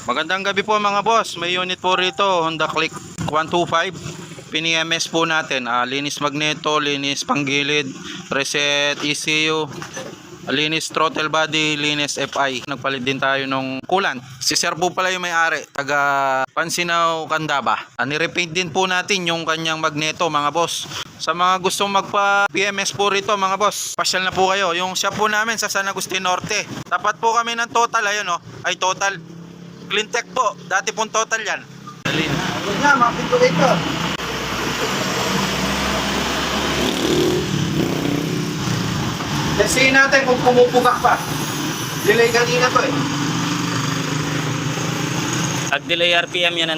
Magandang gabi po mga boss. May unit po rito, Honda Click 125. Pini-MS po natin. Linis magneto, linis panggilid, reset ECU, linis throttle body, linis FI. Nagpalit din tayo nung coolant. Si Sir po pala yung may-ari, taga Pansinaw, Candaba. Nirepaint din po natin yung kanyang magneto mga boss. Sa mga gustong magpa-PMS po rito mga boss, pasyal na po kayo. Yung shop po namin sa San Agustin Norte. Tapat po kami ng Total, ayun o. Ay Total Cleantech po. Dati pong Total yan. Dalin. Huwag na, mapinto ito. Tesihin natin kung pumupugak pa. Delay kanina to eh. Pag delay RPM yan